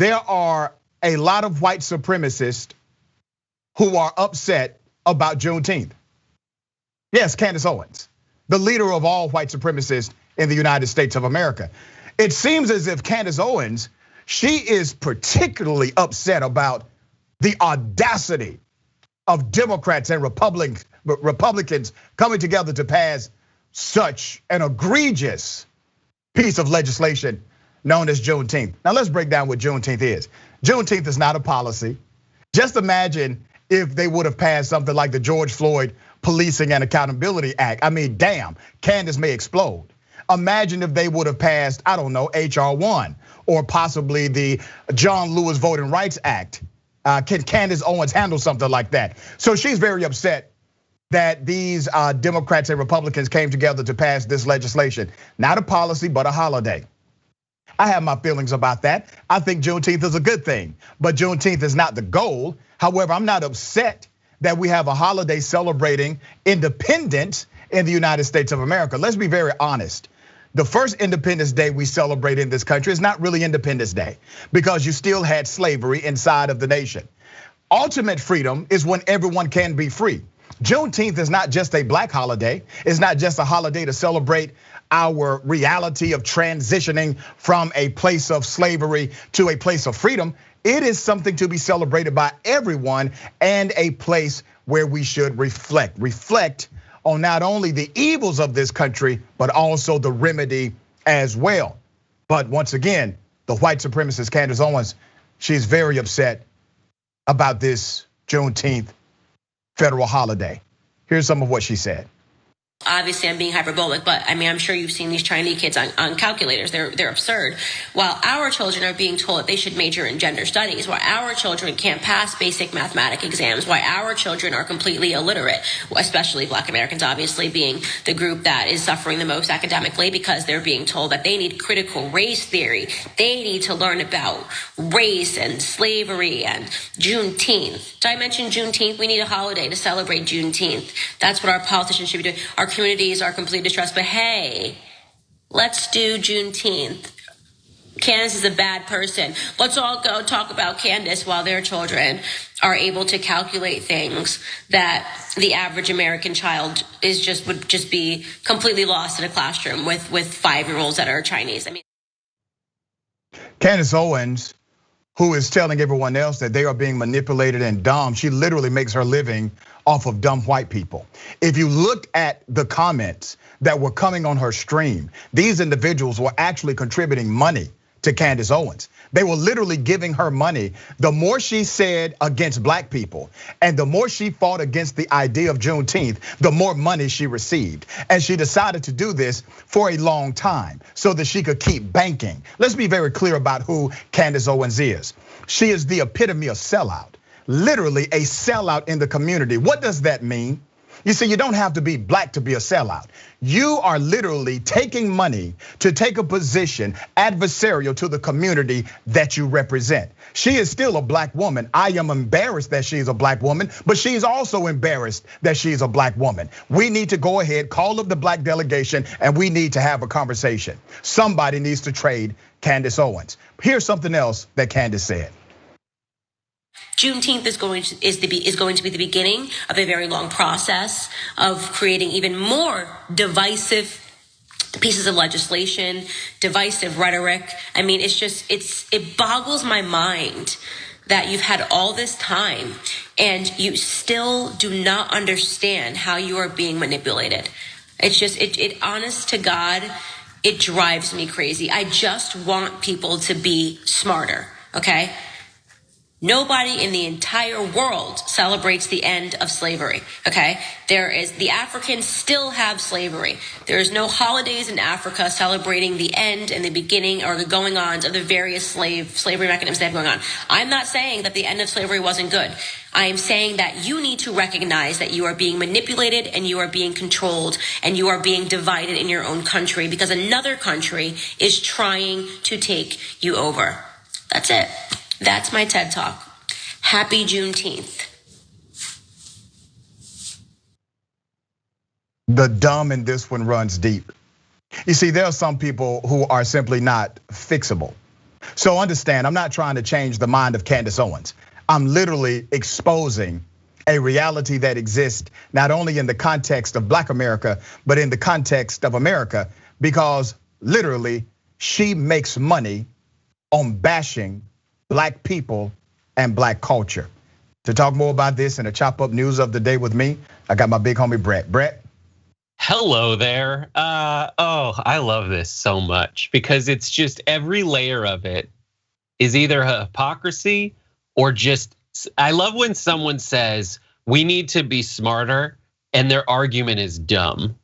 there are a lot of white supremacists who are upset about Juneteenth. Yes, Candace Owens, the leader of all white supremacists in the United States of America. It seems as if Candace Owens, she is particularly upset about the audacity of Democrats and Republicans coming together to pass such an egregious piece of legislation known as Juneteenth. Now let's break down what Juneteenth is. Juneteenth is not a policy. Just imagine if they would have passed something like the George Floyd Policing and Accountability Act. I mean, damn, Candace may explode. Imagine if they would have passed, I don't know, HR 1 or possibly the John Lewis Voting Rights Act. Can Candace Owens handle something like that? So she's very upset that these Democrats and Republicans came together to pass this legislation. Not a policy, but a holiday. I have my feelings about that. I think Juneteenth is a good thing, but Juneteenth is not the goal. However, I'm not upset that we have a holiday celebrating independence in the United States of America. Let's be very honest. The first Independence Day we celebrate in this country is not really Independence Day because you still had slavery inside of the nation. Ultimate freedom is when everyone can be free. Juneteenth is not just a black holiday. It's not just a holiday to celebrate our reality of transitioning from a place of slavery to a place of freedom. It is something to be celebrated by everyone and a place where we should reflect on not only the evils of this country, but also the remedy as well. But once again, the white supremacist Candace Owens, she's very upset about this Juneteenth federal holiday. Here's some of what she said. Obviously, I'm being hyperbolic, but I mean, I'm sure you've seen these Chinese kids on calculators. They're absurd. While our children are being told that they should major in gender studies, while our children can't pass basic mathematic exams, while our children are completely illiterate, especially Black Americans, obviously being the group that is suffering the most academically because they're being told that they need critical race theory. They need to learn about race and slavery and Juneteenth. Did I mention Juneteenth? We need a holiday to celebrate Juneteenth. That's what our politicians should be doing. Our communities are completely distressed, but hey, let's do Juneteenth. Candace is a bad person. Let's all go talk about Candace while their children are able to calculate things that the average American child would just be completely lost in a classroom with 5-year-olds that are Chinese. I mean, Candace Owens, who is telling everyone else that they are being manipulated and dumb, she literally makes her living off of dumb white people. If you looked at the comments that were coming on her stream, these individuals were actually contributing money to Candace Owens. They were literally giving her money. The more she said against black people and the more she fought against the idea of Juneteenth, the more money she received. And she decided to do this for a long time so that she could keep banking. Let's be very clear about who Candace Owens is. She is the epitome of sellout. Literally a sellout in the community. What does that mean? You see, you don't have to be black to be a sellout. You are literally taking money to take a position adversarial to the community that you represent. She is still a black woman. I am embarrassed that she's a black woman, but she's also embarrassed that she's a black woman. We need to go ahead, call up the black delegation, and we need to have a conversation. Somebody needs to trade Candace Owens. Here's something else that Candace said. Juneteenth is going to be the beginning of a very long process of creating even more divisive pieces of legislation, divisive rhetoric. I mean, it boggles my mind that you've had all this time and you still do not understand how you are being manipulated. It's just, honest to God, it drives me crazy. I just want people to be smarter, okay? Nobody in the entire world celebrates the end of slavery, okay? The Africans still have slavery. There is no holidays in Africa celebrating the end and the beginning or the going-ons of the various slavery mechanisms they have going on. I'm not saying that the end of slavery wasn't good. I am saying that you need to recognize that you are being manipulated and you are being controlled and you are being divided in your own country because another country is trying to take you over. That's it. That's my TED Talk. Happy Juneteenth. The dumb in this one runs deep. You see, there are some people who are simply not fixable. So understand, I'm not trying to change the mind of Candace Owens. I'm literally exposing a reality that exists not only in the context of Black America, but in the context of America, because literally she makes money on bashing Black people and Black culture. To talk more about this and to chop up news of the day with me, I got my big homie Brett. Brett. Hello there. I love this so much because it's just every layer of it is either hypocrisy or just, I love when someone says we need to be smarter and their argument is dumb.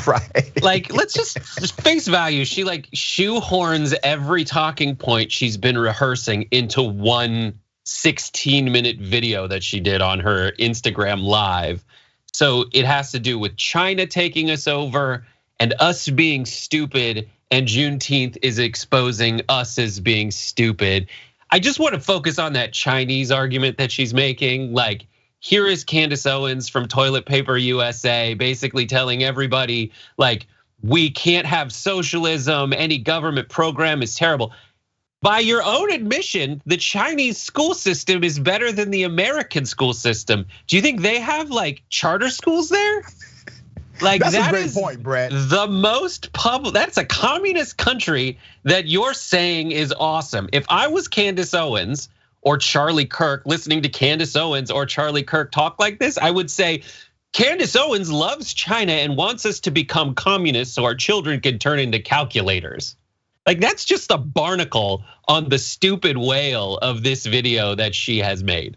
Right. Like, let's just face value. She like shoehorns every talking point she's been rehearsing into one 16-minute video that she did on her Instagram live. So it has to do with China taking us over and us being stupid, and Juneteenth is exposing us as being stupid. I just want to focus on that Chinese argument that she's making. Like, here is Candace Owens from Toilet Paper USA basically telling everybody, like, we can't have socialism, any government program is terrible. By your own admission, the Chinese school system is better than the American school system. Do you think they have like charter schools there? Like, that's a great point, Brett. The most public, that's a communist country that you're saying is awesome. If I was Candace Owens or Charlie Kirk listening to Candace Owens or Charlie Kirk talk like this, I would say, Candace Owens loves China and wants us to become communists so our children can turn into calculators. Like, that's just a barnacle on the stupid whale of this video that she has made.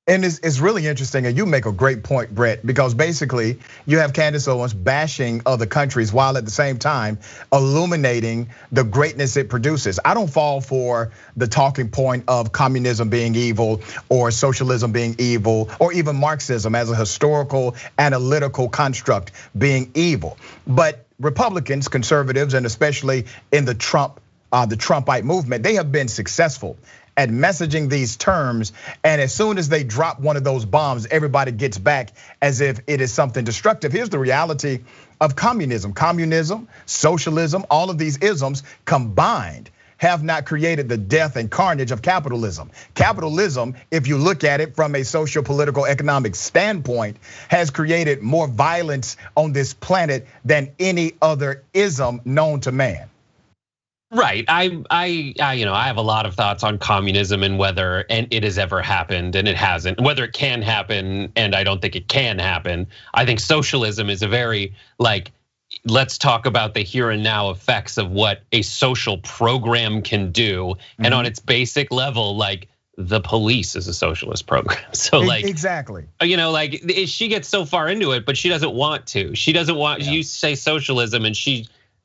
And it's really interesting, and you make a great point, Brett, because basically you have Candace Owens bashing other countries while at the same time illuminating the greatness it produces. I don't fall for the talking point of communism being evil or socialism being evil or even Marxism as a historical analytical construct being evil. But Republicans, conservatives, and especially in the Trumpite movement, they have been successful at messaging these terms, and as soon as they drop one of those bombs, everybody gets back as if it is something destructive. Here's the reality of communism. Communism, socialism, all of these isms combined have not created the death and carnage of capitalism. Capitalism, if you look at it from a social, political, economic standpoint, has created more violence on this planet than any other ism known to man. Right, I have a lot of thoughts on communism and whether it has ever happened, and it hasn't. Whether it can happen, and I don't think it can happen. I think socialism is a very like, let's talk about the here and now effects of what a social program can do, and on its basic level, like the police is a socialist program. So like exactly, like she gets so far into it, but she doesn't want to. She doesn't want you say socialism, and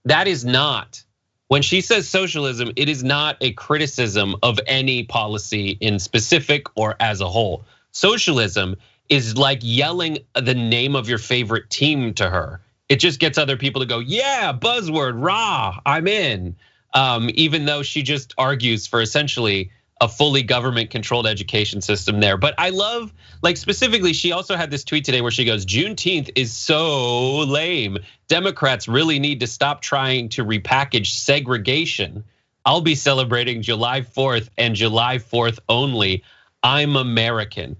that is not. When she says socialism, it is not a criticism of any policy in specific or as a whole. Socialism is like yelling the name of your favorite team to her. It just gets other people to go, yeah, buzzword, rah, I'm in. Even though she just argues for essentially a fully government controlled education system there. But I love, like specifically, she also had this tweet today where she goes, Juneteenth is so lame. Democrats really need to stop trying to repackage segregation. I'll be celebrating July 4th and July 4th only. I'm American.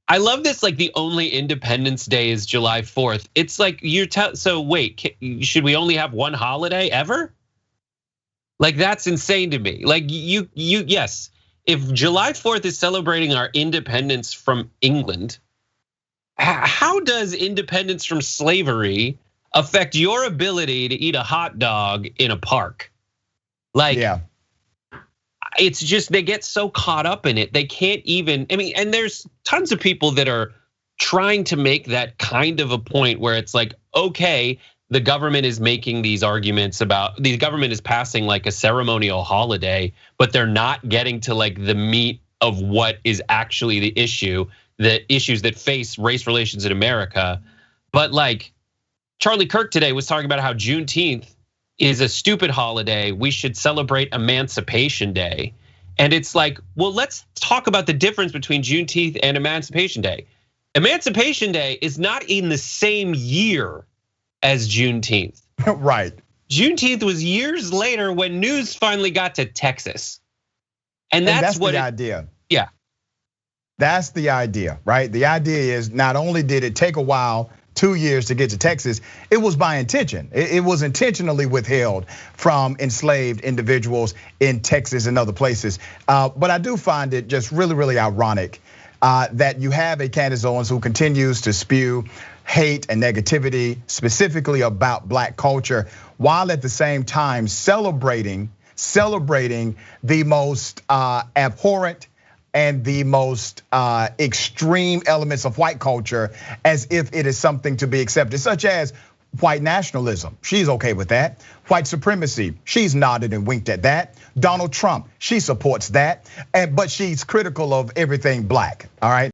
I love this, like the only Independence Day is July 4th. It's like so wait, should we only have one holiday ever? Like, that's insane to me. Like yes. If July 4th is celebrating our independence from England, how does independence from slavery affect your ability to eat a hot dog in a park? Like, yeah. It's just, they get so caught up in it. They can't even, and there's tons of people that are trying to make that kind of a point where it's like, okay, the government is making these arguments about, the government is passing like a ceremonial holiday, but they're not getting to like the meat of what is actually the issue, the issues that face race relations in America. But like Charlie Kirk today was talking about how Juneteenth is a stupid holiday. We should celebrate Emancipation Day. And it's like, well, let's talk about the difference between Juneteenth and Emancipation Day. Emancipation Day is not in the same year as Juneteenth. Right. Juneteenth was years later when news finally got to Texas. And that's what the idea. Yeah. That's the idea, right? The idea is not only did it take a while, 2 years to get to Texas, it was by intention. It was intentionally withheld from enslaved individuals in Texas and other places. But I do find it just really, really ironic that you have a Candace Owens who continues to spew hate and negativity, specifically about black culture, while at the same time celebrating the most abhorrent and the most extreme elements of white culture as if it is something to be accepted, such as white nationalism. She's okay with that. White supremacy, she's nodded and winked at that. Donald Trump, she supports that, but she's critical of everything black, all right?